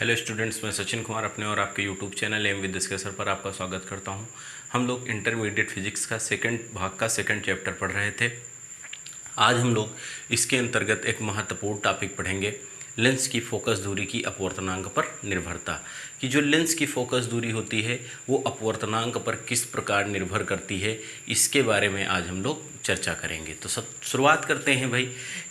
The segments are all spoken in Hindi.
हेलो स्टूडेंट्स, मैं सचिन कुमार अपने और आपके यूट्यूब चैनल एम विद डिस्कसर पर आपका स्वागत करता हूं। हम लोग इंटरमीडिएट फिजिक्स का सेकंड भाग का सेकंड चैप्टर पढ़ रहे थे। आज हम लोग इसके अंतर्गत एक महत्वपूर्ण टॉपिक पढ़ेंगे, लेंस की फोकस दूरी की अपवर्तनांक पर निर्भरता। कि जो लेंस की फोकस दूरी होती है वो अपवर्तनांक पर किस प्रकार निर्भर करती है, इसके बारे में आज हम लोग चर्चा करेंगे। तो सब शुरुआत करते हैं भाई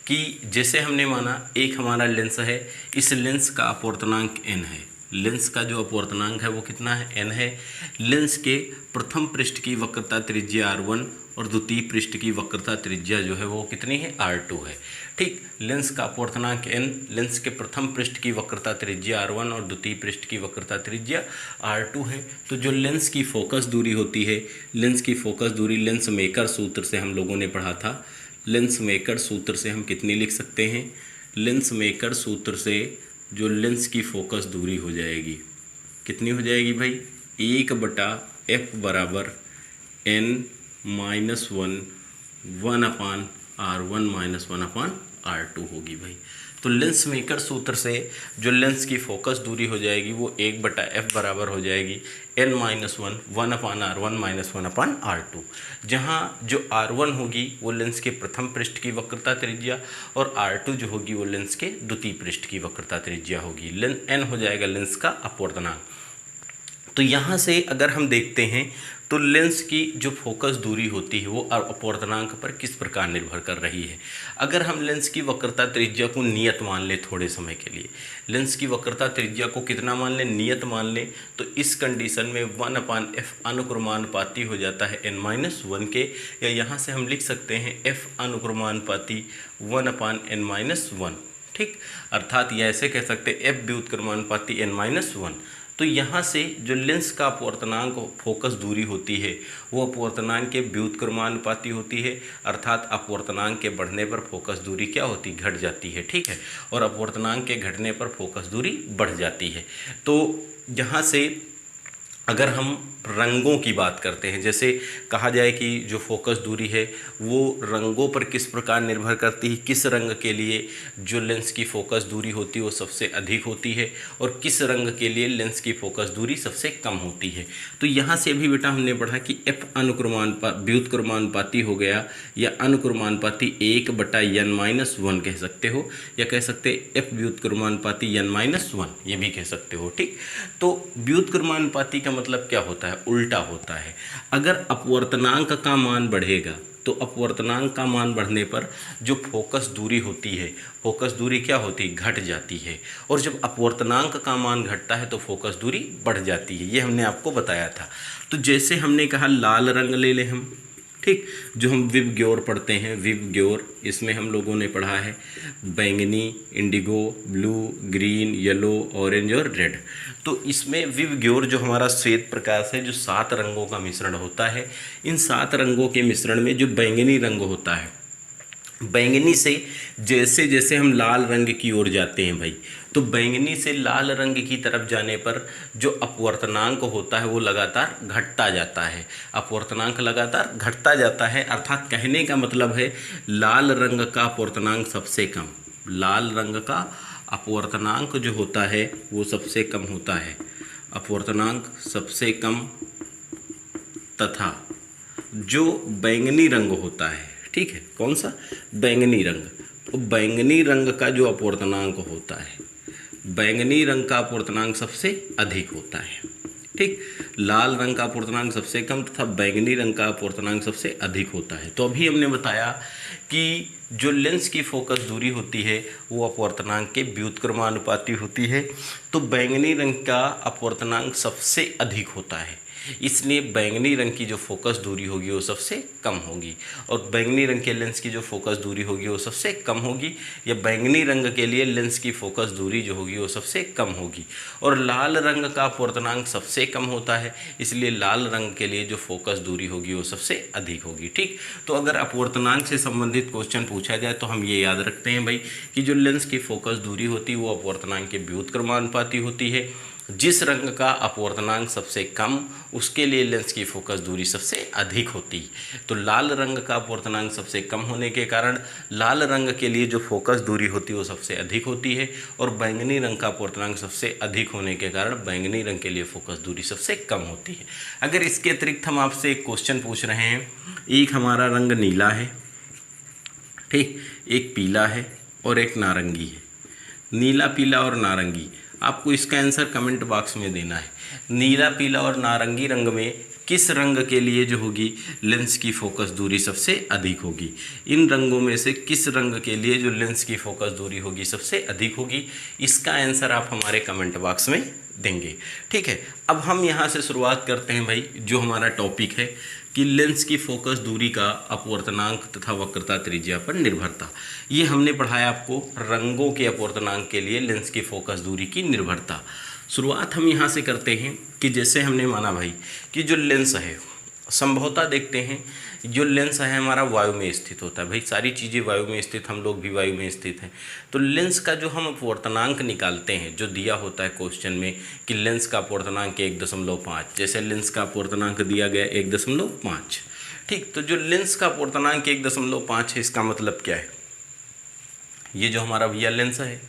कि जैसे हमने माना एक हमारा लेंस है, इस लेंस का अपवर्तनांक n है। लेंस का जो अपवर्तनांक है वो कितना है, n है। लेंस के प्रथम पृष्ठ की वक्रता त्रिज्या r1 और द्वितीय पृष्ठ की वक्रता त्रिज्या जो है वो कितनी है, r2 है। ठीक, लेंस का अपवर्तनांक n, लेंस के प्रथम पृष्ठ की वक्रता त्रिज्या r1 और द्वितीय पृष्ठ की वक्रता त्रिज्या r2 है। तो जो लेंस की फोकस दूरी होती है, लेंस की फोकस दूरी लेंस मेकर सूत्र से हम लोगों ने पढ़ा था। लेंस मेकर सूत्र से हम कितनी लिख सकते हैं, लेंस मेकर सूत्र से जो लेंस की फोकस दूरी हो जाएगी कितनी हो जाएगी भाई, 1/f बराबर n-1 1/r1 - 1/r2 होगी भाई। तो लेंस मेकर सूत्र से जो लेंस की फोकस दूरी हो जाएगी वो 1/f बराबर हो जाएगी n-1 1/r1 - 1/r2, जहाँ जो r1 होगी वो लेंस के प्रथम पृष्ठ की वक्रता त्रिज्या और r2 जो होगी वो लेंस के द्वितीय पृष्ठ की वक्रता त्रिज्या होगी। n हो जाएगा लेंस का अपवर्तनांक। तो यहाँ से अगर हम देखते हैं तो लेंस की जो फोकस दूरी होती है वो अपवर्तनांक पर किस प्रकार निर्भर कर रही है। अगर हम लेंस की वक्रता त्रिज्या को नियत मान लें थोड़े समय के लिए, लेंस की वक्रता त्रिज्या को कितना मान लें, नियत मान लें, तो इस कंडीशन में 1/f अनुक्रमानुपाती हो जाता है n-1 के, या यहाँ से हम लिख सकते हैं f अनुक्रमानुपाती 1/n-1। ठीक, अर्थात यह ऐसे कह सकते हैं f व्युत्क्रमानुपाती n-1। तो यहाँ से जो लेंस का अपवर्तनांक फोकस दूरी होती है वो अपवर्तनांक के व्युत्क्रमानुपाती होती है, अर्थात अपवर्तनांक के बढ़ने पर फोकस दूरी क्या होती, घट जाती है। ठीक है, और अपवर्तनांक के घटने पर फोकस दूरी बढ़ जाती है। तो यहाँ से अगर हम रंगों की बात करते हैं, जैसे कहा जाए कि जो फोकस दूरी है वो रंगों पर किस प्रकार निर्भर करती है, किस रंग के लिए जो लेंस की फोकस दूरी होती है वो सबसे अधिक होती है और किस रंग के लिए लेंस की फोकस दूरी सबसे कम होती है। तो यहाँ से अभी बेटा हमने पढ़ा कि f व्युत्क्रमानुपाती हो गया, या अनुक्रमानुपाती 1/n-1 कह सकते हो, या कह सकते f व्युत्क्रमानुपाती n-1 ये भी कह सकते हो। ठीक, तो व्युत्क्रमानुपाती का मतलब क्या होता है, उल्टा होता है। अगर अपवर्तनांक का मान बढ़ेगा तो अपवर्तनांक का मान बढ़ने पर जो फोकस दूरी होती है, फोकस दूरी क्या होती है, घट जाती है, और जब अपवर्तनांक का मान घटता है तो फोकस दूरी बढ़ जाती है। ये हमने आपको बताया था। तो जैसे हमने कहा लाल रंग ले लें हम, ठीक, जो हम विबग्योर पढ़ते हैं, विबग्योर, इसमें हम लोगों ने पढ़ा है बैंगनी, Indigo, blue, green, yellow, orange और रेड। तो इसमें विबग्योर जो हमारा श्वेत प्रकाश है, जो 7 रंगों का मिश्रण होता है, इन 7 रंगों के मिश्रण में जो बैंगनी रंग होता है, बैंगनी से जैसे जैसे हम लाल रंग की ओर जाते हैं भाई, तो बैंगनी से लाल रंग की तरफ जाने पर जो अपवर्तनांक होता है वो लगातार घटता जाता है, अपवर्तनांक लगातार घटता जाता है। अर्थात कहने का मतलब है लाल रंग का अपवर्तनांक सबसे कम, लाल रंग का अपवर्तनांक जो होता है वो सबसे कम होता है, अपवर्तनांक सबसे कम, तथा जो बैंगनी रंग होता है, ठीक है, कौन सा, बैंगनी रंग, तो बैंगनी रंग का जो अपवर्तनांक होता है, बैंगनी रंग का अपवर्तनांक सबसे अधिक होता है। ठीक, लाल रंग का अपवर्तनांक सबसे कम तथा बैंगनी रंग का अपवर्तनांक सबसे अधिक होता है। तो अभी हमने बताया कि जो लेंस की फोकस दूरी होती है वो अपवर्तनांक के व्युत्क्रमानुपाती होती है। तो बैंगनी रंग का अपवर्तनांक सबसे अधिक होता है, इसलिए बैंगनी रंग की जो फोकस दूरी होगी वो सबसे कम होगी, और बैंगनी रंग के लेंस की जो फोकस दूरी होगी वो सबसे कम होगी, या बैंगनी रंग के लिए लेंस की फोकस दूरी जो होगी वो सबसे कम होगी। और लाल रंग का अपवर्तनांक सबसे कम होता है, इसलिए लाल रंग के लिए जो फोकस दूरी होगी वो सबसे अधिक होगी। ठीक, तो अगर अपवर्तनांक से संबंधित क्वेश्चन पूछा जाए तो हम ये याद रखते हैं भाई कि जो लेंस की फोकस दूरी होती है वो अपवर्तनांक के व्युत्क्रमानुपाती होती है, जिस रंग का अपवर्तनांक सबसे कम उसके लिए लेंस की फोकस दूरी सबसे अधिक होती है। तो लाल रंग का अपवर्तनांक सबसे कम होने के कारण लाल रंग के लिए जो फोकस दूरी होती है वो सबसे अधिक होती है, और बैंगनी रंग का अपवर्तनांक सबसे अधिक होने के कारण बैंगनी रंग के लिए फोकस दूरी सबसे कम होती है। अगर इसके अतिरिक्त हम आपसे एक क्वेश्चन पूछ रहे हैं, एक हमारा रंग नीला है, ठीक, एक पीला है और एक नारंगी है, नीला पीला और नारंगी, आपको इसका आंसर कमेंट बॉक्स में देना है। नीला पीला और नारंगी रंग में किस रंग के लिए जो होगी लेंस की फोकस दूरी सबसे अधिक होगी? इन रंगों में से किस रंग के लिए जो लेंस की फोकस दूरी होगी सबसे अधिक होगी? इसका आंसर आप हमारे कमेंट बॉक्स में देंगे। ठीक है, अब हम यहाँ से शुरुआत करते हैं भाई, जो हमारा टॉपिक है कि लेंस की फोकस दूरी का अपवर्तनांक तथा वक्रता त्रिज्या पर निर्भरता। ये हमने पढ़ाया आपको रंगों के अपवर्तनांक के लिए लेंस की फोकस दूरी की निर्भरता। शुरुआत हम यहाँ से करते हैं कि जैसे हमने माना भाई कि जो लेंस है संभवतः देखते हैं जो लेंस है हमारा वायु में स्थित होता है। भाई सारी चीज़ें वायु में स्थित, हम लोग भी वायु में स्थित हैं। तो लेंस का जो हम अपवर्तनांक निकालते हैं, जो दिया होता है क्वेश्चन में कि लेंस का अपवर्तनांक 1.5, जैसे लेंस का अपवर्तनांक दिया गया 1.5, ठीक। तो जो लेंस का अपवर्तनांक 1.5 है, इसका मतलब क्या है? ये जो हमारा भैया लेंस है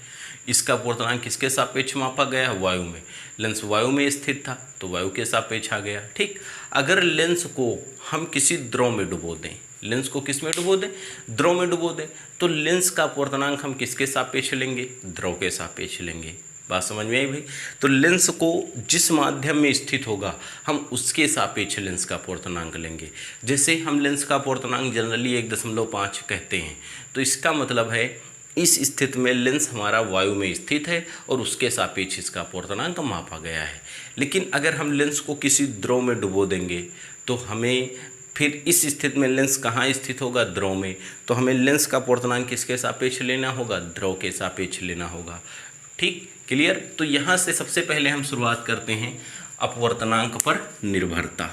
इसका अपवर्तनांक किसके सापेक्ष मापा गया? वायु में। लेंस वायु में स्थित था तो वायु के सापेक्ष आ गया, ठीक। अगर लेंस को हम किसी द्रव में डुबो दें, लेंस को किस में डुबो दें? द्रव में डुबो दें, तो लेंस का अपवर्तनांक हम किसके सापेक्ष लेंगे? द्रव के सापेक्ष लेंगे। बात समझ में आई भाई? तो लेंस को जिस माध्यम में स्थित होगा हम उसके सापेक्ष लेंस का अपवर्तनांक लेंगे। जैसे हम लेंस का अपवर्तनांक जनरली 1.5 कहते हैं, तो इसका मतलब है इस स्थिति में लेंस हमारा वायु में स्थित है और उसके सापेक्ष इसका अपवर्तनांक मापा गया है। लेकिन अगर हम लेंस को किसी द्रव में डुबो देंगे तो हमें फिर इस स्थिति में लेंस कहाँ स्थित होगा? द्रव में। तो हमें लेंस का अपवर्तनांक किसके सापेक्ष लेना होगा? द्रव के सापेक्ष लेना होगा, ठीक। क्लियर? तो यहाँ से सबसे पहले हम शुरुआत करते हैं अपवर्तनांक पर निर्भरता।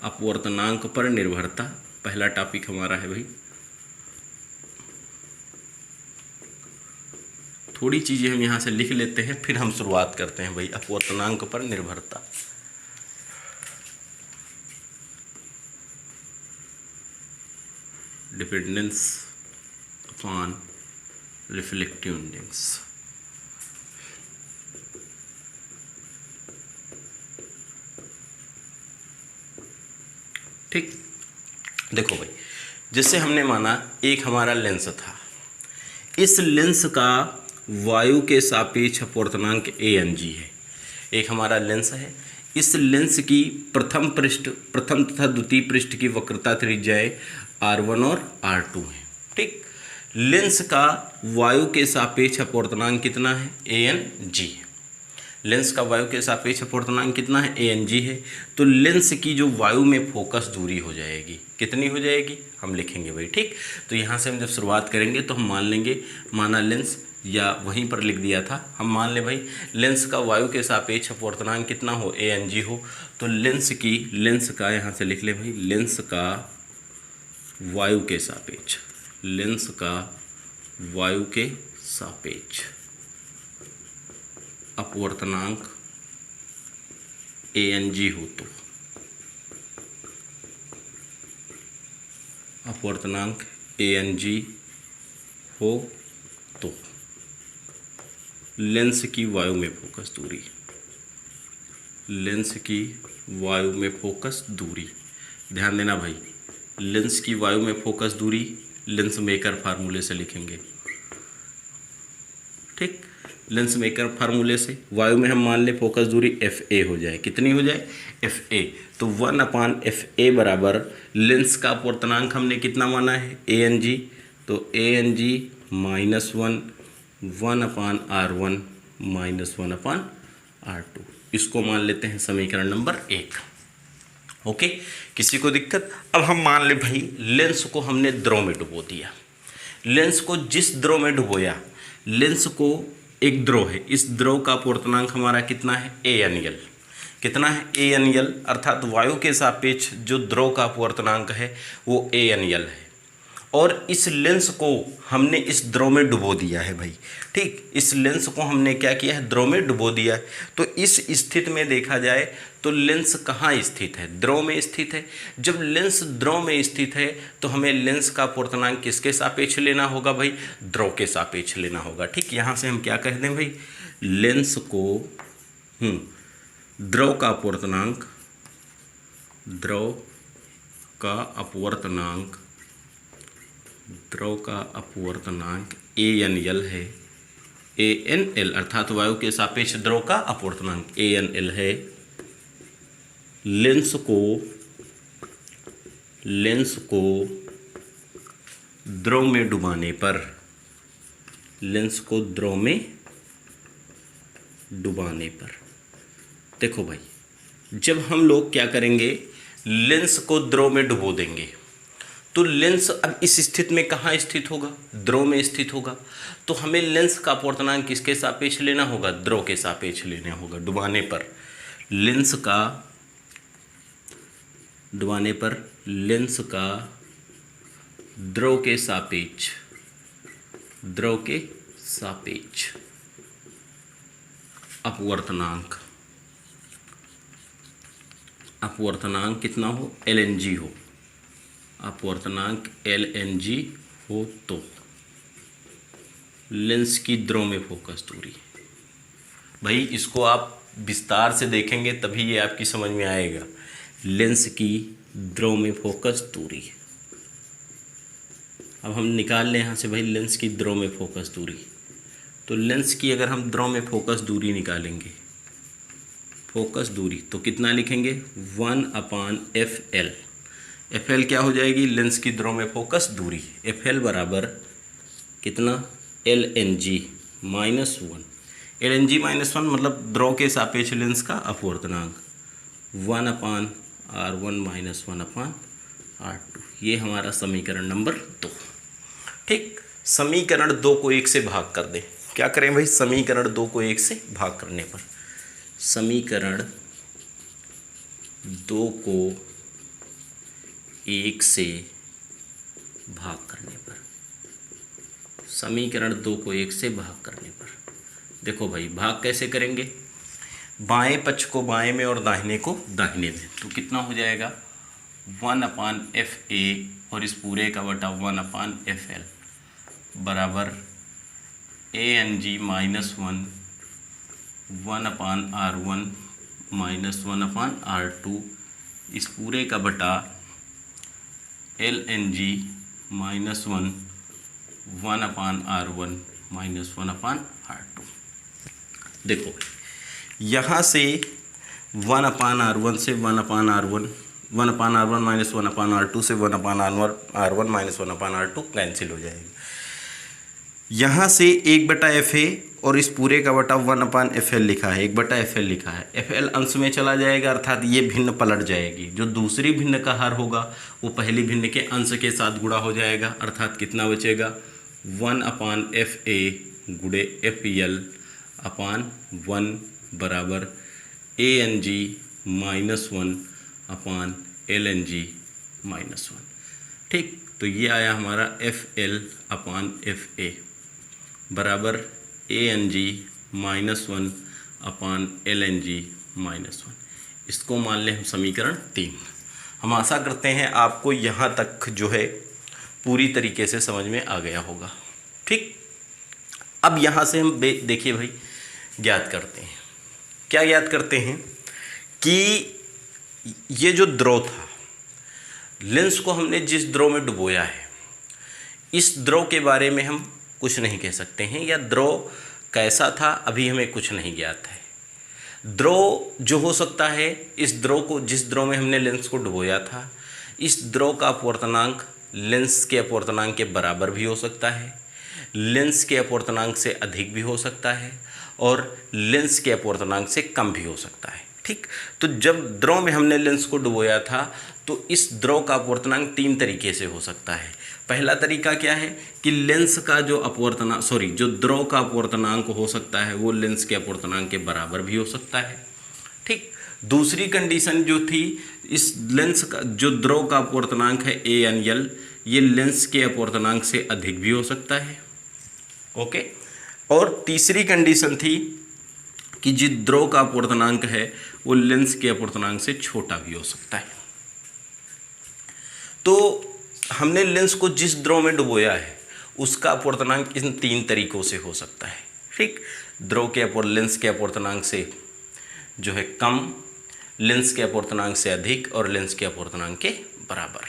अपवर्तनांक पर निर्भरता पहला टॉपिक हमारा है भाई। थोड़ी चीज़ें हम यहाँ से लिख लेते हैं, फिर हम शुरुआत करते हैं भाई अपवर्तनांक पर निर्भरता। Dependence upon reflective index. ठीक, देखो भाई, जैसे हमने माना एक हमारा लेंस था, इस लेंस का वायु के सापेक्ष अपवर्तनांक ANG है। एक हमारा लेंस है, इस लेंस की प्रथम तथा द्वितीय पृष्ठ की वक्रता त्रिज्याएं R1 और R2 है, ठीक। लेंस का वायु के सापेक्ष अपवर्तनांक कितना है? ANG है। लेंस का वायु के सापेक्ष अपवर्तनांक कितना है? ANG है। तो लेंस की जो वायु में फोकस दूरी हो जाएगी, कितनी हो जाएगी? हम लिखेंगे भाई, ठीक। तो यहाँ से हम जब शुरुआत करेंगे तो हम मान लेंगे, माना लेंस, या वहीं पर लिख दिया था, हम मान ले भाई लेंस का वायु के सापेक्ष अपवर्तनांक कितना हो? ANG हो। तो लेंस का यहाँ से लिख ले भाई, लेंस का वायु के सापेक्ष, लेंस का वायु के सापेक्ष अपवर्तनांक ANG हो, तो अपवर्तनांक ANG हो तो लेंस की वायु में फोकस दूरी, लेंस की वायु में फोकस दूरी, ध्यान देना भाई, लेंस की वायु में फोकस दूरी लेंस मेकर फार्मूले से लिखेंगे, ठीक। लेंस मेकर फार्मूले से वायु में हम मान ले फोकस दूरी FA हो जाए, कितनी हो जाए? FA। तो 1/FA बराबर लेंस का अपवर्तनांक हमने कितना माना है? ANG। तो ANG -1 1/R1 -1/R2, इसको मान लेते हैं समीकरण नंबर 1। ओके, किसी को दिक्कत? अब हम मान ले भाई लेंस को हमने द्रव में डुबो दिया। लेंस को जिस द्रव में डुबोया, लेंस को एक द्रव है, इस द्रव का अपवर्तनांक हमारा कितना है? ANL। कितना है? ANL, अर्थात वायु के सापेक्ष जो द्रव का अपवर्तनांक है वो ANL है। और इस लेंस को हमने इस द्रव में डुबो दिया है भाई। ठीक, इस लेंस को हमने क्या किया है, द्रव में डुबो दिया है। तो इस स्थिति में देखा जाए तो लेंस कहाँ स्थित है, द्रव में स्थित है। जब लेंस द्रव में स्थित है तो हमें लेंस का अपवर्तनांक किसके सापेक्ष लेना होगा भाई, द्रव के सापेक्ष लेना होगा। ठीक, यहाँ से हम क्या कह दें भाई, लेंस को द्रव का अपवर्तनांक, द्रव का अपवर्तनांक, द्रव का अपवर्तनांक ANL है, ANL अर्थात वायु के सापेक्ष द्रव का अपवर्तनांक ANL है। लेंस को द्रव में डुबाने पर, लेंस को द्रव में डुबाने पर, देखो भाई, जब हम लोग क्या करेंगे, लेंस को द्रव में डुबो देंगे तो लेंस अब इस स्थिति में कहाँ स्थित होगा, द्रव में स्थित होगा। तो हमें लेंस का अपवर्तनांक किसके सापेक्ष लेना होगा, द्रव के सापेक्ष लेना होगा। डुबाने पर लेंस का, डुबाने पर लेंस का द्रव के सापेक्ष, द्रव के सापेक्ष अपवर्तनांक, अपवर्तनांक कितना हो, LNG हो, अपवर्तनांक LNG हो तो लेंस की द्रव में फोकस दूरी। भाई इसको आप विस्तार से देखेंगे तभी ये आपकी समझ में आएगा। लेंस की द्रव में फोकस दूरी, अब हम निकाल लें यहाँ से भाई लेंस की द्रव में फोकस दूरी। तो लेंस की अगर हम द्रव में फोकस दूरी निकालेंगे, फोकस दूरी, तो कितना लिखेंगे, 1/FL। FL क्या हो जाएगी, लेंस की द्रव में फोकस दूरी। FL बराबर कितना, LNG -1। LNG -1 मतलब द्रव के सापेक्ष लेंस का अपवर्तनांक 1/R1 - 1/R2। ये हमारा समीकरण नंबर 2। ठीक, समीकरण 2 को 1 से भाग कर दें। क्या करें भाई, समीकरण 2 को 1 से भाग करने पर, समीकरण 2 को 1 से भाग करने पर, समीकरण 2 को 1 से भाग करने पर, देखो भाई भाग कैसे करेंगे, बाएं पक्ष को बाएं में और दाहिने को दाहिने में। तो कितना हो जाएगा, 1/FA और इस पूरे का बटा 1/FL बराबर ANG -1 1/R1 - 1/R2 इस पूरे का बटा LNG -1 1/R1 - 1/R2। देखो यहाँ से 1/R1 से 1/R1, 1/R1 - 1/R2 से 1/R1 - 1/R2 कैंसिल हो जाएगी। यहाँ से 1/FA और इस पूरे का बटा 1/FL लिखा है, 1/FL लिखा है। FL अंश में चला जाएगा अर्थात ये भिन्न पलट जाएगी। जो दूसरी भिन्न का हर होगा वो पहली भिन्न के अंश के साथ गुणा हो जाएगा, अर्थात कितना बचेगा, 1/FA गुणे FL/1 बराबर ANG -1/LNG -1। ठीक, तो ये आया हमारा FL/FA बराबर ANG -1/LNG -1। इसको मान लें हम समीकरण 3। हम आशा करते हैं आपको यहाँ तक जो है पूरी तरीके से समझ में आ गया होगा। ठीक, अब यहाँ से हम देखिए भाई ज्ञात करते हैं। क्या ज्ञात करते हैं कि ये जो द्रव था, लेंस को हमने जिस द्रव में डुबोया है, इस द्रव के बारे में हम कुछ नहीं कह सकते हैं, या द्रव कैसा था अभी हमें कुछ नहीं ज्ञात है। द्रव जो हो सकता है, इस द्रव को, जिस द्रव में हमने लेंस को डुबोया था, इस द्रव का अपवर्तनांक लेंस के अपवर्तनांक के बराबर भी हो सकता है, लेंस के अपवर्तनांक से अधिक भी हो सकता है, और लेंस के अपवर्तनांक से कम भी हो सकता है। ठीक, तो जब द्रव में हमने लेंस को डुबोया था तो इस द्रव का अपवर्तनांक 3 तरीके से हो सकता है। पहला तरीका क्या है कि लेंस का जो अपवर्तनांक, जो द्रव का अपवर्तनांक हो सकता है वो लेंस के अपवर्तनांक के बराबर भी हो सकता है। ठीक, दूसरी कंडीशन जो थी, इस लेंस का जो द्रव का अपवर्तनांक है ANL, ये लेंस के अपवर्तनांक से अधिक भी हो सकता है। ओके, और तीसरी कंडीशन थी कि जिस द्रव का अपवर्तनांक है वो लेंस के अपवर्तनांक से छोटा भी हो सकता है। तो हमने लेंस को जिस द्रव में डुबोया है उसका अपवर्तनांक इन 3 तरीकों से हो सकता है। ठीक, द्रव के लेंस के अपवर्तनांक से जो है कम, लेंस के अपवर्तनांक से अधिक और लेंस के अपवर्तनांक के बराबर।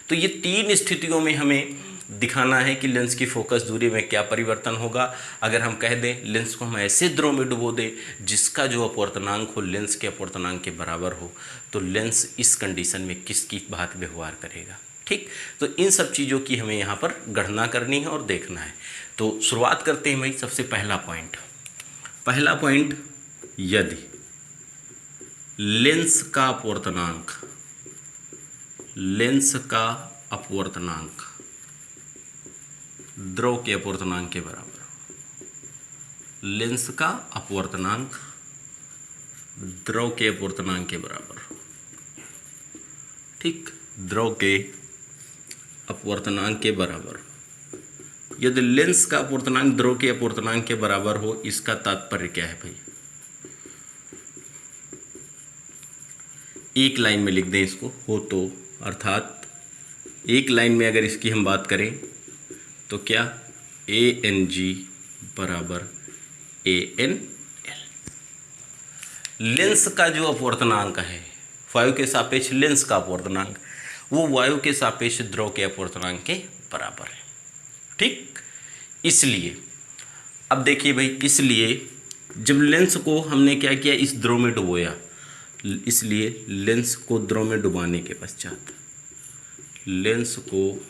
तो ये 3 स्थितियों में हमें दिखाना है कि लेंस की फोकस दूरी में क्या परिवर्तन होगा। अगर हम कह दें लेंस को हम ऐसे द्रव में डुबो दें जिसका जो अपवर्तनांक हो लेंस के अपवर्तनांक के बराबर हो, तो लेंस इस कंडीशन में किसकी बात व्यवहार करेगा। ठीक, तो इन सब चीज़ों की हमें यहाँ पर गणना करनी है और देखना है। तो शुरुआत करते हैं भाई। सबसे पहला पॉइंट, यदि लेंस का अपवर्तनांक द्रव के अपवर्तनांक के बराबर हो, लेंस का अपवर्तनांक द्रव के अपवर्तनांक के बराबर हो। ठीक, द्रव के अपवर्तनांक के बराबर हो। यदि लेंस का अपवर्तनांक द्रव के अपवर्तनांक के बराबर हो, इसका तात्पर्य क्या है भाई? एक लाइन में लिख दें इसको, हो तो, अर्थात एक लाइन में अगर इसकी हम बात करें तो क्या, ANG बराबर ANL। लेंस का जो अपवर्तनांक है वायु के सापेक्ष लेंस का अपवर्तनांक, वो वायु के सापेक्ष द्रव के अपवर्तनांक के बराबर है। ठीक, इसलिए अब देखिए भाई, इसलिए जब लेंस को हमने क्या किया, इस द्रव में डुबोया, इसलिए लेंस को द्रव में डुबाने के पश्चात, लेंस को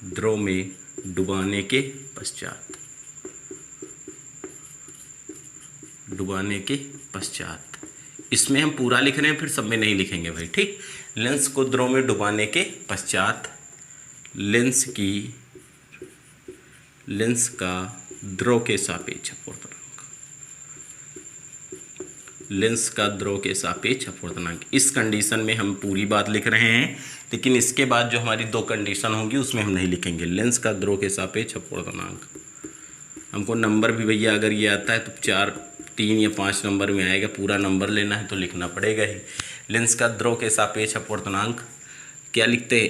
द्रव में डुबाने के पश्चात, इसमें हम पूरा लिख रहे हैं, फिर सब में नहीं लिखेंगे भाई। ठीक, लेंस को द्रव में डुबाने के पश्चात लेंस का द्रव के सापेक्ष अपवर्तनांक, लेंस का द्रव के सापेक्ष अपवर्तनांक, इस कंडीशन में हम पूरी बात लिख रहे हैं, लेकिन इसके बाद जो हमारी 2 कंडीशन होंगी उसमें हम नहीं लिखेंगे। लेंस का द्रव के सापेक्ष अपवर्तनांक, हमको नंबर भी भैया अगर ये आता है तो 4, 3 या 5 नंबर में आएगा, पूरा नंबर लेना है तो लिखना पड़ेगा ही। लेंस का द्रव के सापेक्ष अपवर्तनांक क्या लिखते हैं,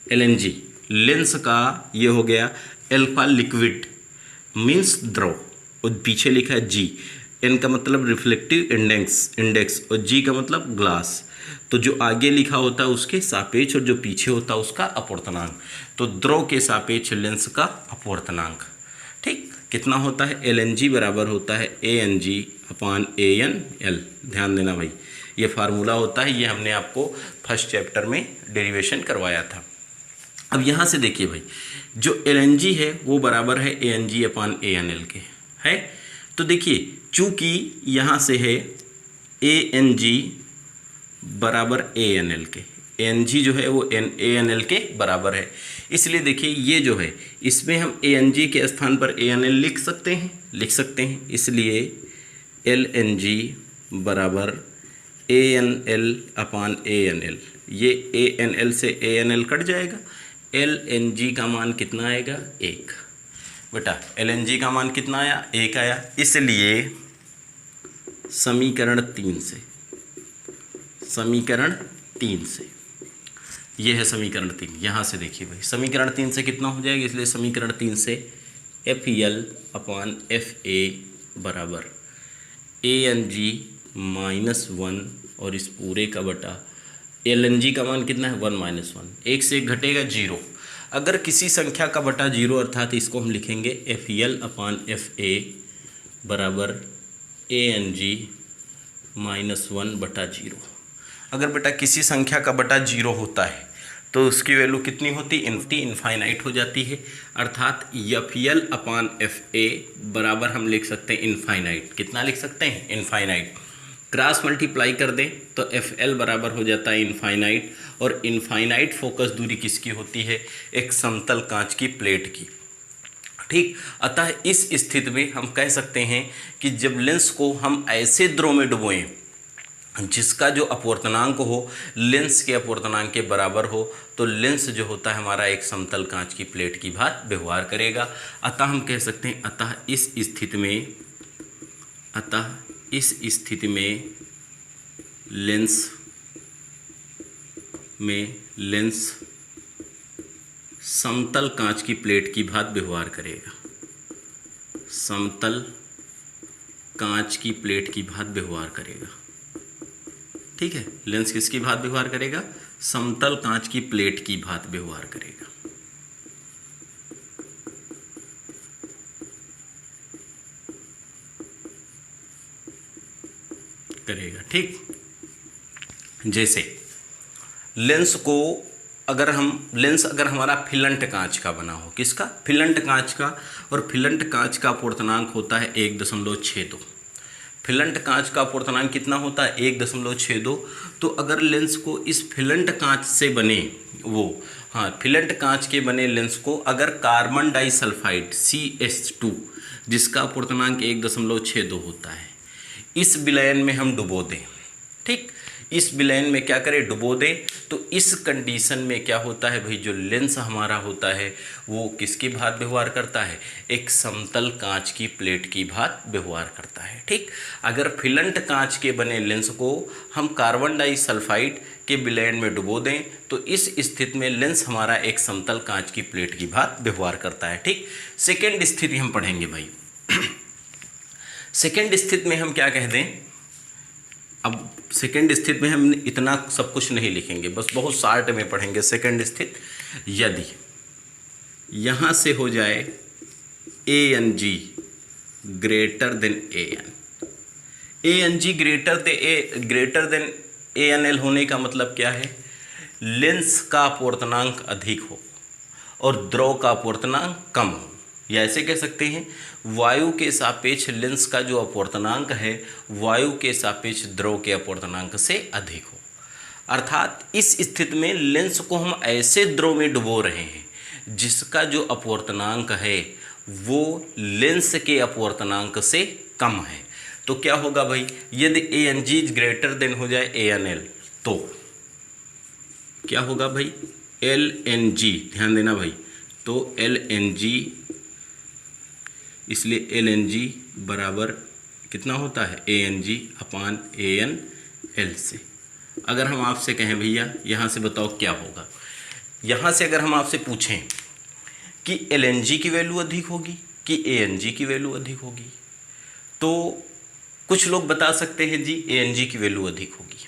LNG। लेंस का ये हो गया अल्फा लिक्विड मीन्स द्रव, और पीछे लिखा है G, N का मतलब रिफ्लेक्टिव इंडेक्स और G का मतलब ग्लास। तो जो आगे लिखा होता है उसके सापेक्ष और जो पीछे होता है उसका अपवर्तनांक। तो द्रव के सापेक्ष लेंस का अपवर्तनांक, ठीक, कितना होता है, LNG बराबर होता है ANG अपान ANL। ध्यान देना भाई, ये फार्मूला होता है, ये हमने आपको फर्स्ट चैप्टर में डेरिवेशन करवाया था। अब यहाँ से देखिए भाई, जो LNG है वो बराबर है ANG अपान ANL के, है। तो देखिए, चूँकि यहाँ से है ANG बराबर ANL के, ANG जो है वो ANL के बराबर है, इसलिए देखिए ये जो है इसमें हम ANG के स्थान पर ANL लिख सकते हैं, इसलिए LNG बराबर ANL अपान ANL, ये ANL से ANL कट जाएगा, LNG का मान कितना आएगा, 1। बेटा LNG का मान कितना आया, 1 आया, इसलिए समीकरण 3 से, ये है समीकरण 3। यहाँ से देखिए भाई, समीकरण 3 से कितना हो जाएगा, इसलिए समीकरण 3 से FL अपान FA बराबर ANG माइनस 1 और इस पूरे का बटा LNG का मान कितना है, 1 माइनस 1, 1 से 1 घटेगा 0। अगर किसी संख्या का बटा 0 अर्थात इसको हम लिखेंगे FL अपान FA बराबर ANG माइनस 1 बटा 0। अगर बेटा किसी संख्या का बटा 0 होता है तो उसकी वैल्यू कितनी होती है, इनफाइनाइट हो जाती है, अर्थात FL अपान FA बराबर हम लिख सकते हैं इनफाइनाइट। कितना लिख सकते हैं, इनफाइनाइट। क्रॉस मल्टीप्लाई कर दें तो FL बराबर हो जाता है इनफाइनाइट, और इनफाइनाइट फोकस दूरी किसकी होती है, एक समतल कांच की प्लेट की। ठीक, अतः इस स्थिति में हम कह सकते हैं कि जब लेंस को हम ऐसे द्रव में डुबोएं जिसका जो अपवर्तनांक हो लेंस के अपवर्तनांक के बराबर हो, तो लेंस जो होता है हमारा एक समतल कांच की प्लेट की भांति व्यवहार करेगा। अतः हम कह सकते हैं अतः इस स्थिति में लेंस समतल कांच की प्लेट की भांति व्यवहार करेगा। समतल कांच की प्लेट की भांति व्यवहार करेगा। ठीक है, लेंस किसकी भांति व्यवहार करेगा? समतल कांच की प्लेट की भांति व्यवहार करेगा। ठीक, जैसे लेंस अगर हमारा फिलंट कांच का बना हो, किसका? फिलंट कांच का, और फिलंट कांच का अपवर्तनांक होता है 1.62। फिलंट कांच का अपवर्तनांक कितना होता है? 1.62। तो अगर लेंस को इस फिलंट कांच से बने फिलंट कांच के बने लेंस को अगर कार्बन डाइसल्फाइड CH2 जिसका अपवर्तनांक 1.62 होता है, इस विलयन में हम डुबो दें, ठीक, इस विलयन में क्या करें? डुबो दें, तो इस कंडीशन में क्या होता है भाई? जो लेंस हमारा होता है वो किसकी भांति व्यवहार करता है? एक समतल कांच की प्लेट की भांति व्यवहार करता है। ठीक, अगर फिलंट कांच के बने लेंस को हम कार्बन डाइसल्फाइड के विलयन में डुबो दें, तो इस स्थिति में लेंस हमारा एक समतल कांच की प्लेट की भांति व्यवहार करता है। ठीक, सेकेंड स्थिति हम पढ़ेंगे भाई। सेकेंड स्थिति में हम क्या कह दें? अब सेकेंड स्थिति में हम इतना सब कुछ नहीं लिखेंगे, बस बहुत शार्ट में पढ़ेंगे। सेकेंड स्थिति, यदि यहाँ से हो जाए ANG greater than AN, ANG greater than ANL होने का मतलब क्या है? लेंस का अपवर्तनांक अधिक हो और द्रव का अपवर्तनांक कम हो, या ऐसे कह सकते हैं वायु के सापेक्ष लेंस का जो अपवर्तनांक है वायु के सापेक्ष द्रव के अपवर्तनांक से अधिक हो। अर्थात इस स्थिति में लेंस को हम ऐसे द्रव में डुबो रहे हैं जिसका जो अपवर्तनांक है वो लेंस के अपवर्तनांक से कम है। तो क्या होगा भाई? यदि ANG ग्रेटर देन हो जाए ANL, तो क्या होगा भाई? LNG, ध्यान देना भाई, तो LNG, इसलिए LNG बराबर कितना होता है? ANG अपान ANL से। अगर हम आपसे कहें भैया यहाँ से बताओ क्या होगा, यहाँ से अगर हम आपसे पूछें कि LNG की वैल्यू अधिक होगी कि ANG की वैल्यू अधिक होगी, तो कुछ लोग बता सकते हैं जी ANG की वैल्यू अधिक होगी,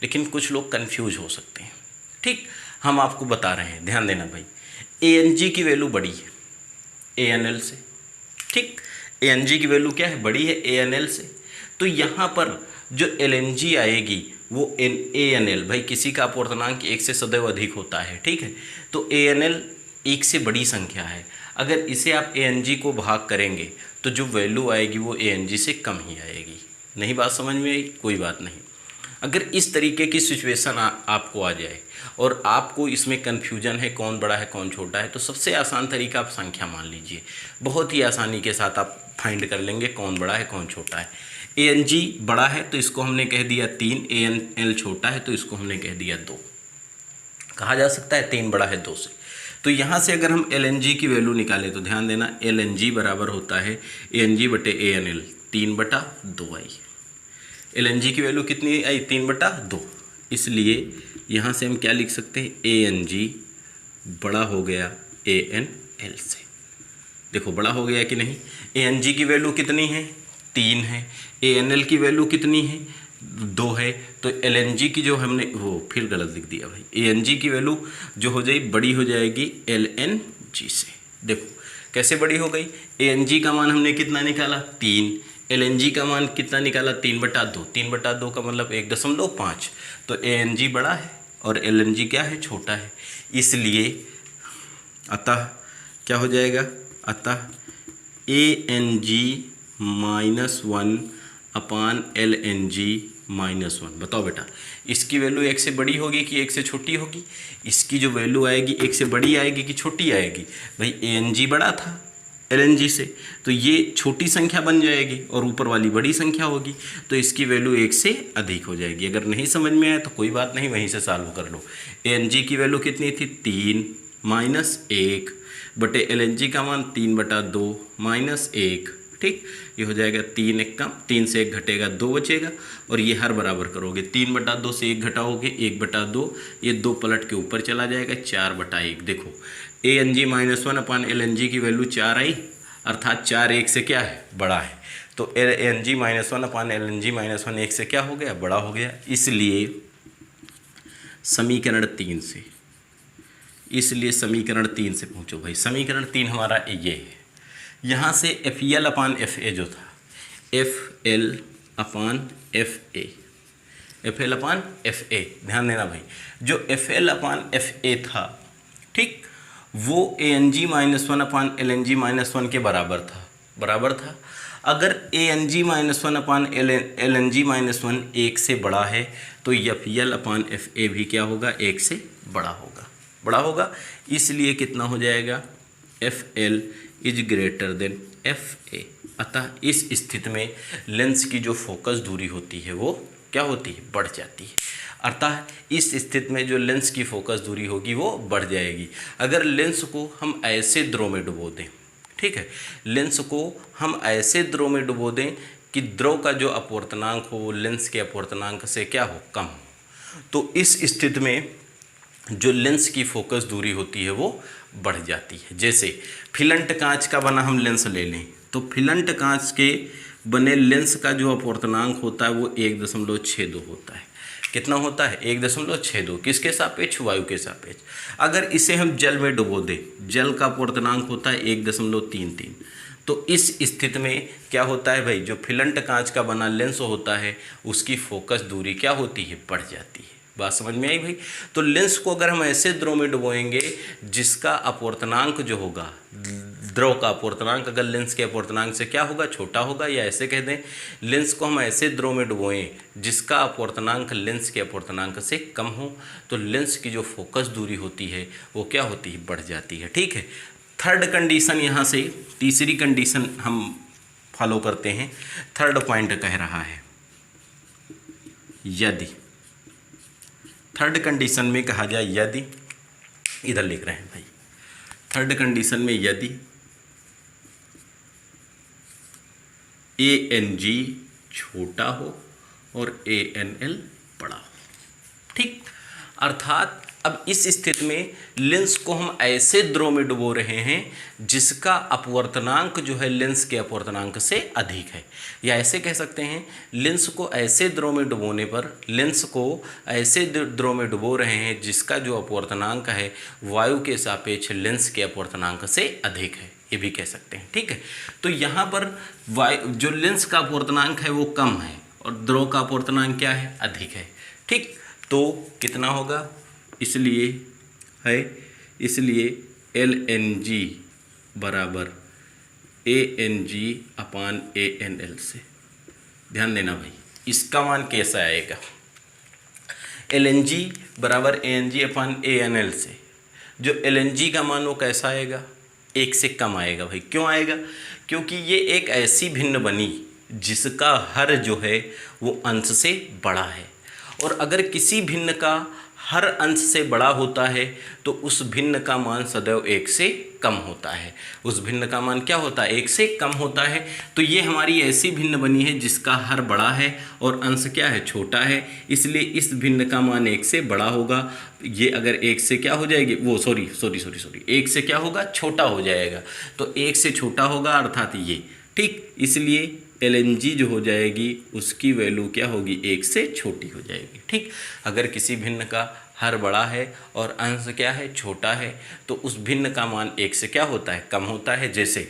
लेकिन कुछ लोग कंफ्यूज हो सकते हैं। ठीक, हम आपको बता रहे हैं, ध्यान देना भाई। ANG की वैल्यू बड़ी है ANL से। ठीक, ANG की वैल्यू क्या है? बड़ी है ANL से। तो यहाँ पर जो LNG आएगी वो ANL, भाई किसी का अपवर्तनांक 1 से सदैव अधिक होता है। ठीक है, तो ANL 1 से बड़ी संख्या है। अगर इसे आप ANG को भाग करेंगे तो जो वैल्यू आएगी वो ANG से कम ही आएगी। नहीं बात समझ में आई? कोई बात नहीं। अगर इस तरीके की सिचुएशन आपको आ जाए और आपको इसमें कन्फ्यूजन है कौन बड़ा है कौन छोटा है, तो सबसे आसान तरीका आप संख्या मान लीजिए, बहुत ही आसानी के साथ आप फाइंड कर लेंगे कौन बड़ा है कौन छोटा है। ANG बड़ा है तो इसको हमने कह दिया 3, ANL छोटा है तो इसको हमने कह दिया 2। कहा जा सकता है 3 बड़ा है 2 से। तो यहाँ से अगर हम LNG की वैल्यू निकालें तो ध्यान देना LNG बराबर होता है ANG बटे ANL 3/2 आई। LNG की वैल्यू कितनी आई? 3/2। इसलिए यहाँ से हम क्या लिख सकते हैं? ANG बड़ा हो गया ANL से। देखो बड़ा हो गया कि नहीं? ANG की वैल्यू कितनी है? 3 है। ANL की वैल्यू कितनी है? 2 है। तो LNG की जो हमने फिर गलत लिख दिया भाई। ANG की वैल्यू जो हो जाएगी बड़ी हो जाएगी LNG से। देखो कैसे बड़ी हो गई? ANG का मान हमने कितना निकाला? 3। LNG का मान कितना निकाला? 3/2। 3/2 का मतलब 1.5। तो ANG बड़ा है और LNG क्या है? छोटा है। इसलिए अतः क्या हो जाएगा? अतः ANG -1 अपान LNG -1। बताओ बेटा, इसकी वैल्यू 1 से बड़ी होगी कि 1 से छोटी होगी? इसकी जो वैल्यू आएगी 1 से बड़ी आएगी कि छोटी आएगी? भाई ANG बड़ा था ln से, तो ये छोटी संख्या बन जाएगी और ऊपर वाली बड़ी संख्या होगी, तो इसकी वैल्यू 1 से अधिक हो जाएगी। अगर नहीं समझ में आया तो कोई बात नहीं, वहीं से सॉल्व कर लो। an की वैल्यू कितनी थी 3 माइनस 1 बटे ln का मान 3/2 माइनस 1, ठीक। ये हो जाएगा 3 1 कम, 3 से 1 घटेगा 2 बचेगा, और ये हर बराबर करोगे 3/2 से 1 घटाओगे 1/2, ये 2 पलट के ऊपर चला जाएगा 4/1। देखो an-1 अपान ln की वैल्यू 4 आई, अर्थात 4 1 से क्या है, बड़ा है। तो an-1 अपान ln-1 1 से क्या हो गया, बड़ा हो गया। इसलिए समीकरण 3 से पूछो भाई। समीकरण 3 हमारा ये है, यहाँ से FL अपान FA जो था, FL अपान FA, ध्यान देना भाई, जो FL अपान FA था, ठीक, वो an-1 अपान ln-1 के बराबर था। अगर an-1 अपान ln-1 1 से बड़ा है तो FL अपान FA भी क्या होगा, 1 से बड़ा होगा। इसलिए कितना हो जाएगा, FL is greater than FA। अतः इस स्थिति में लेंस की जो फोकस दूरी होती है वो क्या होती है, बढ़ जाती है। अतः इस स्थिति में जो लेंस की फोकस दूरी होगी वो बढ़ जाएगी। अगर लेंस को हम ऐसे द्रव में डुबो दें, ठीक है, लेंस को हम ऐसे द्रव में डुबो दें कि द्रव का जो अपवर्तनांक हो वो लेंस के अपवर्तनांक से क्या हो, कम हो, तो इस स्थिति में जो लेंस की फोकस दूरी होती है वो बढ़ जाती है। जैसे फिलंट कांच का बना हम लेंस ले लें, तो फिलंट कांच के बने लेंस का जो अपवर्तनांक होता है वो 1.62 होता है। कितना होता है, 1.62। किसके सापेक्ष, वायु के सापेक्ष। अगर इसे हम जल में डुबो दें, जल का अपवर्तनांक होता है 1.33। तो इस स्थिति में क्या होता है भाई, जो फिलंट कांच का बना लेंस होता है उसकी फोकस दूरी क्या होती है, बढ़ जाती है। बात समझ में आई भाई। तो लेंस को अगर हम ऐसे द्रव में डुबोएंगे जिसका अपवर्तनांक जो होगा, द्रव का अपवर्तनांक अगर लेंस के अपवर्तनांक से क्या होगा, छोटा होगा, या ऐसे कह दें लेंस को हम ऐसे द्रव में डुबोएं जिसका अपवर्तनांक लेंस के अपवर्तनांक से कम हो, तो लेंस की जो फोकस दूरी होती है वो क्या होती है, बढ़ जाती है, ठीक है। थर्ड कंडीशन, यहाँ से तीसरी कंडीशन हम फॉलो करते हैं। थर्ड पॉइंट कह रहा है, यदि थर्ड कंडीशन में कहा जाए, यदि, इधर लिख रहे हैं भाई, थर्ड कंडीशन में यदि ANG छोटा हो और ANL बड़ा हो, ठीक। अर्थात अब इस स्थिति में लेंस को हम ऐसे द्रव में डुबो रहे हैं जिसका अपवर्तनांक जो है लेंस के अपवर्तनांक से अधिक है, या ऐसे कह सकते हैं लेंस को ऐसे द्रव में डुबोने पर, लेंस को ऐसे द्रव में डुबो रहे हैं जिसका जो अपवर्तनांक है वायु के सापेक्ष लेंस के अपवर्तनांक से अधिक है, ये भी कह सकते हैं, ठीक है। तो यहाँ पर वायु जो लेंस का अपवर्तनांक है वो कम है और द्रव का अपवर्तनांक क्या है, अधिक है, ठीक। तो कितना होगा, इसलिए LNG बराबर ANG अपान ANL से। ध्यान देना भाई, इसका मान कैसा आएगा, LNG बराबर ANG अपान ANL से। जो LNG का मान वो कैसा आएगा, 1 से कम आएगा भाई। क्यों आएगा, क्योंकि ये एक ऐसी भिन्न बनी जिसका हर जो है वो अंश से बड़ा है, और अगर किसी भिन्न का हर अंश से बड़ा होता है तो उस भिन्न का मान सदैव 1 से कम होता है। उस भिन्न का मान क्या होता है, 1 से कम होता है। तो ये हमारी ऐसी भिन्न बनी है जिसका हर बड़ा है और अंश क्या है, छोटा है, इसलिए इस भिन्न का मान 1 से बड़ा होगा। ये अगर 1 से क्या हो जाएगी, वो सॉरी 1 से क्या होगा, छोटा हो जाएगा। तो 1 से छोटा होगा अर्थात ये, ठीक। इसलिए LNG जो हो जाएगी उसकी वैल्यू क्या होगी, 1 से छोटी हो जाएगी, ठीक। अगर किसी भिन्न का हर बड़ा है और अंश क्या है, छोटा है, तो उस भिन्न का मान 1 से क्या होता है, कम होता है। जैसे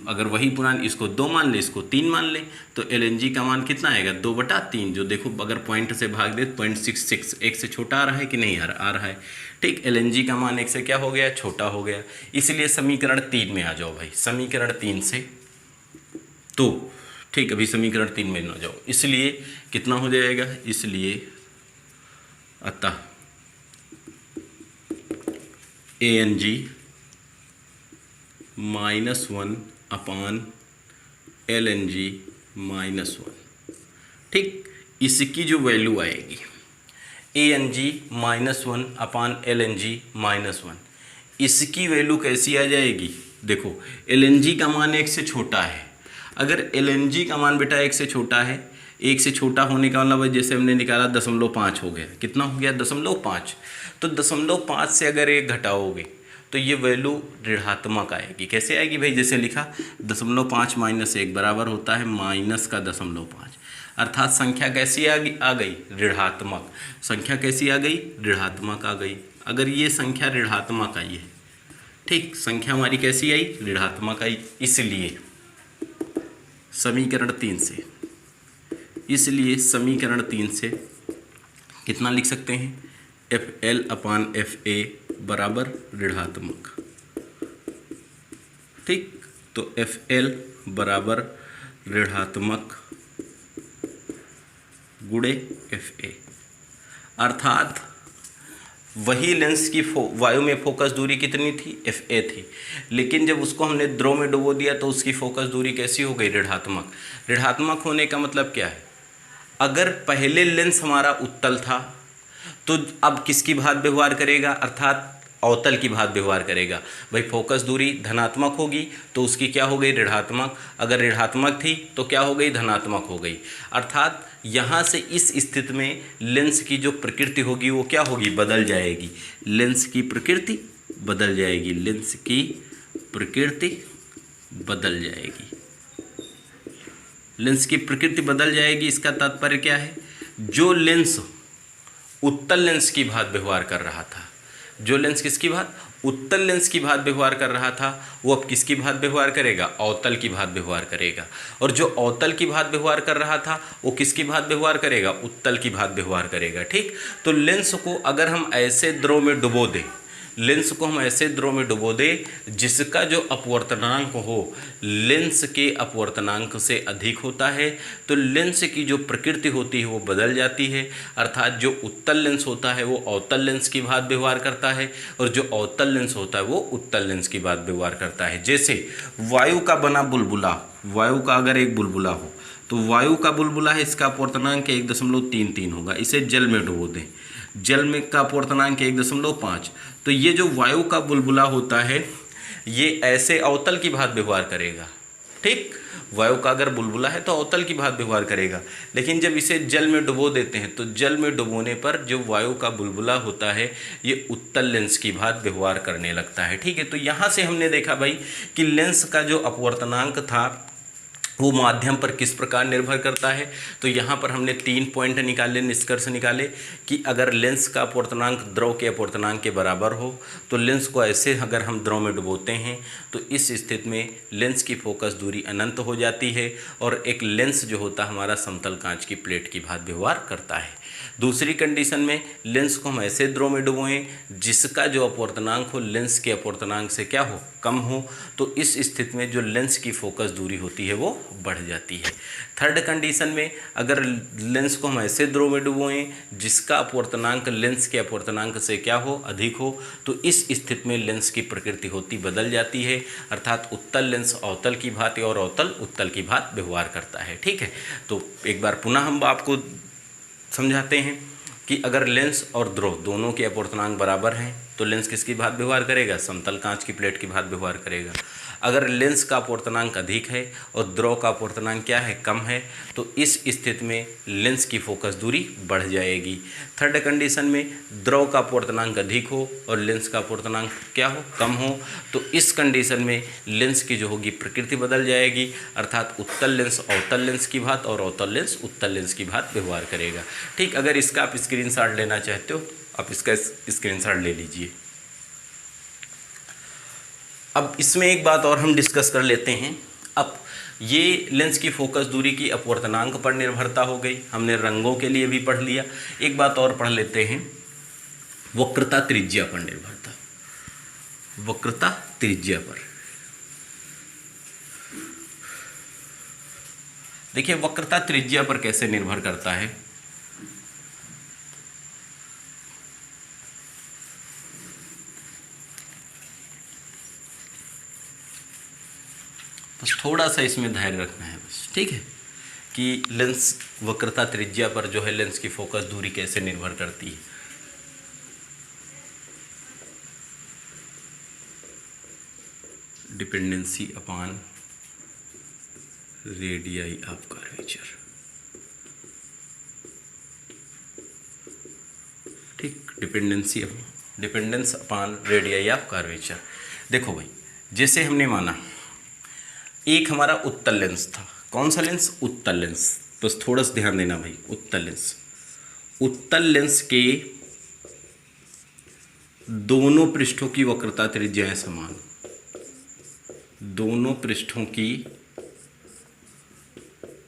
अगर वही पूर्णांक इसको 2 मान ले, इसको 3 मान ले, तो LNG का मान कितना आएगा, 2/3। जो देखो अगर पॉइंट से भाग दे 0.66, 1 से छोटा आ रहा है कि नहीं आ रहा है, ठीक। LNG का मान 1 से क्या हो गया, छोटा हो गया। इसलिए समीकरण 3 में आ जाओ भाई, समीकरण 3 से, तो ठीक, अभी समीकरण 3 में ना जाओ। इसलिए कितना हो जाएगा, इसलिए अतः ANG -1 अपान LNG -1। ठीक, इसकी जो वैल्यू आएगी ANG -1 अपान LNG -1, इसकी वैल्यू कैसी आ जाएगी? देखो LNG का मान 1 से छोटा है। अगर LNG का मान बेटा 1 से छोटा है, 1 से छोटा होने का मतलब जैसे हमने निकाला 0.5 हो गया। कितना हो गया? 0.5। तो 0.5 से अगर 1 घटाओगे तो ये वैल्यू ऋणात्मक आएगी। कैसे आएगी भाई? जैसे लिखा 0.5 - 1 बराबर होता है माइनस का 0.5, अर्थात संख्या कैसी आ गई? ऋणात्मक। संख्या कैसी आ गई? ऋणात्मक आ गई। अगर ये संख्या ऋणात्मक आई है, ठीक, संख्या हमारी कैसी आई? ऋणात्मक आई। इसलिए समीकरण 3 से कितना लिख सकते हैं? FL अपान FA बराबर ऋणात्मक। ठीक, तो FL बराबर ऋणात्मक गुणे FA, अर्थात वही लेंस की वायु में फोकस दूरी कितनी थी? FA थी, लेकिन जब उसको हमने द्रव में डुबो दिया तो उसकी फोकस दूरी कैसी हो गई? ऋणात्मक। ऋणात्मक होने का मतलब क्या है? अगर पहले लेंस हमारा उत्तल था तो अब किसकी भांत व्यवहार करेगा? अर्थात अवतल की भांत व्यवहार करेगा। भाई फोकस दूरी धनात्मक होगी तो उसकी क्या हो गई? ऋणात्मक। अगर ऋणात्मक थी तो क्या हो गई? धनात्मक हो गई। अर्थात यहाँ से इस स्थिति में लेंस की जो प्रकृति होगी वो क्या होगी? बदल जाएगी। लेंस की प्रकृति बदल जाएगी। लेंस की प्रकृति बदल जाएगी। लेंस की प्रकृति बदल जाएगी, इसका तात्पर्य क्या है? जो लेंस उत्तल लेंस की भांत व्यवहार कर रहा था, जो लेंस किसकी भांत? उत्तल लेंस की भांत व्यवहार कर रहा था, वो अब किसकी भांत व्यवहार करेगा? अवतल की भांत व्यवहार करेगा। और जो अवतल की भांत व्यवहार कर रहा था वो किसकी भांत व्यवहार करेगा? उत्तल की भांत व्यवहार करेगा। ठीक, तो लेंस को अगर हम ऐसे द्रव में डुबो दें, लेंस को हम ऐसे द्रव में डुबो दें जिसका जो अपवर्तनांक हो लेंस के अपवर्तनांक से अधिक होता है, तो लेंस की जो प्रकृति होती है वो बदल जाती है। अर्थात जो उत्तल लेंस होता है वो अवतल लेंस की भांत व्यवहार करता है और जो अवतल लेंस होता है वो उत्तल लेंस की भांत व्यवहार करता है। जैसे वायु का बना बुलबुला, वायु का अगर एक बुलबुला हो तो वायु का बुलबुला है, इसका अपवर्तनांक 1.33 होगा। इसे जल में डुबो दें, जल में का अपवर्तनांक 1.5। तो ये जो वायु का बुलबुला होता है ये ऐसे अवतल की भांत व्यवहार करेगा। ठीक, वायु का अगर बुलबुला है तो अवतल की भांत व्यवहार करेगा, लेकिन जब इसे जल में डुबो देते हैं तो जल में डुबोने पर जो वायु का बुलबुला होता है ये उत्तल लेंस की भांत व्यवहार करने लगता है। ठीक है, तो यहाँ से हमने देखा भाई कि लेंस का जो अपवर्तनांक था वो माध्यम पर किस प्रकार निर्भर करता है। तो यहाँ पर हमने 3 पॉइंट निकाले, निष्कर्ष निकाले कि अगर लेंस का अपवर्तनांक द्रव के अपवर्तनांक के बराबर हो तो लेंस को ऐसे अगर हम द्रव में डुबोते हैं तो इस स्थिति में लेंस की फोकस दूरी अनंत हो जाती है और एक लेंस जो होता है हमारा समतल कांच की प्लेट की भांत व्यवहार करता है। दूसरी कंडीशन में लेंस को हम ऐसे द्रव में डुबोएं जिसका जो अपवर्तनांक हो लेंस के अपवर्तनांक से क्या हो? कम हो, तो इस स्थिति में जो लेंस की फोकस दूरी होती है वो बढ़ जाती है। थर्ड कंडीशन में अगर लेंस को हम ऐसे द्रव में डुबोएं जिसका अपवर्तनांक लेंस के अपवर्तनांक से क्या हो? अधिक हो, तो इस स्थिति में लेंस की प्रकृति होती बदल जाती है। अर्थात उत्तल लेंस अवतल की भांति और अवतल उत्तल की भांति व्यवहार करता है। ठीक है, तो एक बार पुनः हम आपको समझाते हैं कि अगर लेंस और द्रव दोनों के अपवर्तनांक बराबर हैं तो लेंस किसकी भांत व्यवहार करेगा? समतल कांच की प्लेट की भांत व्यवहार करेगा। अगर लेंस का अपवर्तनांक अधिक है और द्रव का अपवर्तनांक क्या है? कम है, तो इस स्थिति में लेंस की फोकस दूरी बढ़ जाएगी। थर्ड कंडीशन में द्रव का अपवर्तनांक अधिक हो और लेंस का अपवर्तनांक क्या हो? कम हो, तो इस कंडीशन में लेंस की जो होगी प्रकृति बदल जाएगी। अर्थात उत्तल लेंस अवतल लेंस की भांत और अवतल लेंस उत्तल लेंस की भांत व्यवहार करेगा। ठीक, अगर इसका आप स्क्रीनशॉट लेना चाहते हो आप इसका स्क्रीनशॉट ले लीजिए। अब इसमें एक बात और हम डिस्कस कर लेते हैं। अब ये लेंस की फोकस दूरी की अपवर्तनांक पर निर्भरता हो गई, हमने रंगों के लिए भी पढ़ लिया। एक बात और पढ़ लेते हैं, वक्रता त्रिज्या पर निर्भरता। वक्रता त्रिज्या पर देखिए, वक्रता त्रिज्या पर कैसे निर्भर करता है। बस थोड़ा सा इसमें धैर्य रखना है बस, ठीक है, कि लेंस वक्रता त्रिज्या पर जो है लेंस की फोकस दूरी कैसे निर्भर करती है। Dependency upon radii of curvature, ठीक, dependence upon radii of curvature. देखो भाई, जैसे हमने माना एक हमारा उत्तल लेंस था, कौन सा लेंस, उत्तल लेंस, बस थोड़ा सा ध्यान देना भाई, उत्तल लेंस के दोनों पृष्ठों की वक्रता त्रिज्याएं समान, दोनों पृष्ठों की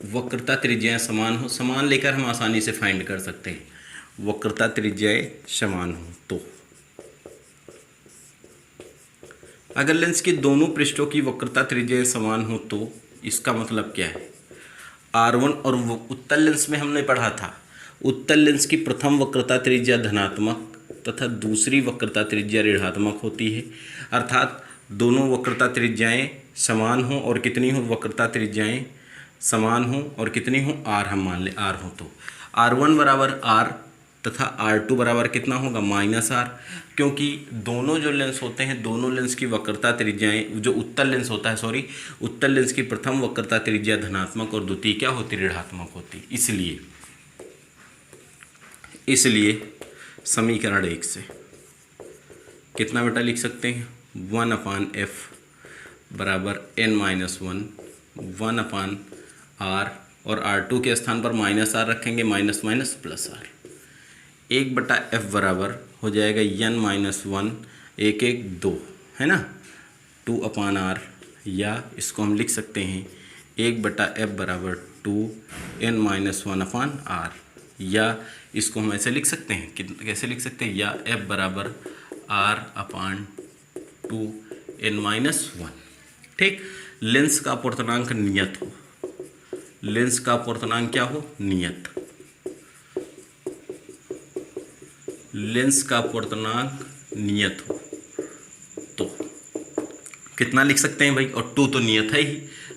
वक्रता त्रिज्याएं समान हो, समान लेकर हम आसानी से फाइंड कर सकते हैं, वक्रता त्रिज्याएं समान हो तो अगर लेंस के दोनों पृष्ठों की वक्रता त्रिज्याएं समान हो तो इसका मतलब क्या है, R1, और उत्तल लेंस में हमने पढ़ा था उत्तल लेंस की प्रथम वक्रता त्रिज्या धनात्मक तथा दूसरी वक्रता त्रिज्या ऋणात्मक होती है, अर्थात दोनों वक्रता त्रिज्याएं समान हो और कितनी हो, वक्रता त्रिज्याएं समान हो और कितनी हो, R हम मान ले R हो तो R1 बराबर R तथा R2 बराबर कितना होगा, -R, क्योंकि दोनों जो लेंस होते हैं दोनों लेंस की वक्रता त्रिज्याएं, जो उत्तल लेंस होता है उत्तल लेंस की प्रथम वक्रता त्रिज्या धनात्मक और द्वितीय क्या होती, ऋणात्मक होती, इसलिए समीकरण 1 से कितना बेटा लिख सकते हैं, 1/f बराबर n-1 1/r, और R2 के स्थान पर -R रखेंगे, -R, 1/f बराबर हो जाएगा n-1 1 2, है ना, 2/r, या इसको हम लिख सकते हैं 1/f बराबर 2n-1/r, या इसको हम ऐसे लिख सकते हैं, कैसे लिख सकते हैं, या f बराबर r/2n-1, ठीक। लेंस का अपवर्तनांक नियत हो, लेंस का अपवर्तनांक क्या हो, नियत, लेंस का अपवर्तनांक नियत हो तो कितना लिख सकते हैं भाई, और 2 तो नियत है ही,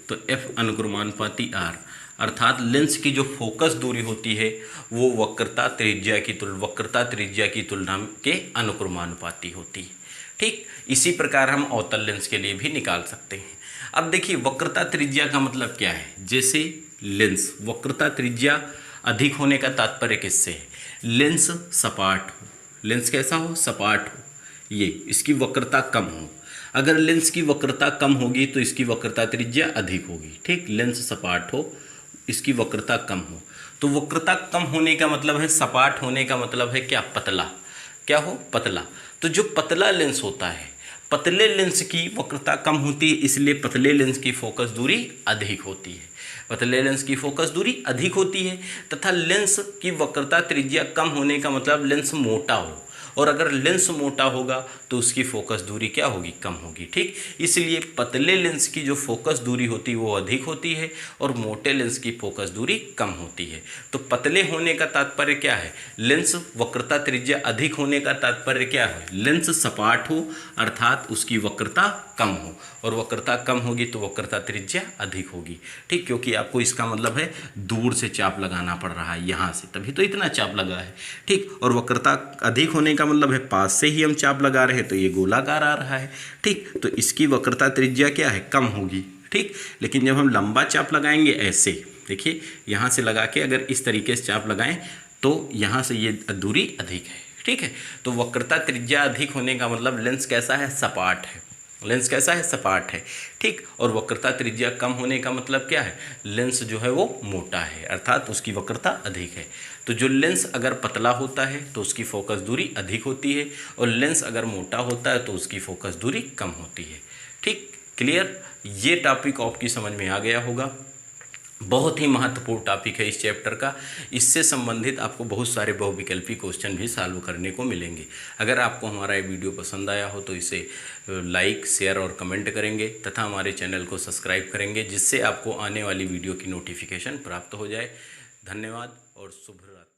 तो f अनुक्रमानुपाती r, अर्थात लेंस की जो फोकस दूरी होती है वो वक्रता त्रिज्या की तुलना के अनुक्रमानुपाती होती है, ठीक। इसी प्रकार हम अवतल लेंस के लिए भी निकाल सकते हैं। अब देखिए वक्रता त्रिज्या का मतलब क्या है, जैसे लेंस वक्रता त्रिज्या अधिक होने का तात्पर्य किससे है, लेंस सपाट हो, लेंस कैसा हो, सपाट हो, ये इसकी वक्रता कम हो, अगर लेंस की वक्रता कम होगी तो इसकी वक्रता त्रिज्या अधिक होगी, ठीक। लेंस सपाट हो, इसकी वक्रता कम हो, तो वक्रता कम होने का मतलब है, सपाट होने का मतलब है क्या, पतला, क्या हो, पतला। तो जो पतला लेंस होता है, पतले लेंस की वक्रता कम होती है, इसलिए पतले लेंस की फोकस दूरी अधिक होती है, पतले लेंस की फोकस दूरी अधिक होती है, तथा लेंस की वक्रता त्रिज्या कम होने का मतलब लेंस मोटा हो, और अगर लेंस मोटा होगा तो उसकी फोकस दूरी क्या होगी, कम होगी, ठीक। इसलिए पतले लेंस की जो फोकस दूरी होती है वो अधिक होती है और मोटे लेंस की फोकस दूरी कम होती है। तो पतले होने का तात्पर्य क्या है, लेंस वक्रता त्रिज्या अधिक होने का तात्पर्य क्या है, लेंस सपाट हो अर्थात उसकी वक्रता कम हो, और वक्रता कम होगी तो वक्रता त्रिज्या अधिक होगी, ठीक। क्योंकि आपको इसका मतलब है दूर से चाप लगाना पड़ रहा है, यहाँ से, तभी तो इतना चाप लगा है, ठीक। और वक्रता अधिक होने का मतलब है पास से ही हम चाप लगा रहे हैं तो ये गोलाकार आ रहा है, ठीक। तो इसकी वक्रता त्रिज्या क्या है, कम होगी, ठीक। लेकिन जब हम लंबा चाप लगाएंगे ऐसे, देखिए यहाँ से लगा के अगर इस तरीके से चाप लगाएं तो यहाँ से ये दूरी अधिक है, ठीक है। तो वक्रता त्रिज्या अधिक होने का मतलब लेंस कैसा है, सपाट है, लेंस कैसा है, सपाट है, ठीक। और वक्रता त्रिज्या कम होने का मतलब क्या है, लेंस जो है वो मोटा है अर्थात उसकी वक्रता अधिक है। तो जो लेंस अगर पतला होता है तो उसकी फोकस दूरी अधिक होती है, और लेंस अगर मोटा होता है तो उसकी फोकस दूरी कम होती है, ठीक। क्लियर, ये टॉपिक आपकी समझ में आ गया होगा। बहुत ही महत्वपूर्ण टॉपिक है इस चैप्टर का, इससे संबंधित आपको बहुत सारे बहुविकल्पी क्वेश्चन भी सॉल्व करने को मिलेंगे। अगर आपको हमारा ये वीडियो पसंद आया हो तो इसे लाइक, शेयर और कमेंट करेंगे तथा हमारे चैनल को सब्सक्राइब करेंगे, जिससे आपको आने वाली वीडियो की नोटिफिकेशन प्राप्त हो जाए। धन्यवाद और शुभ रात्रि।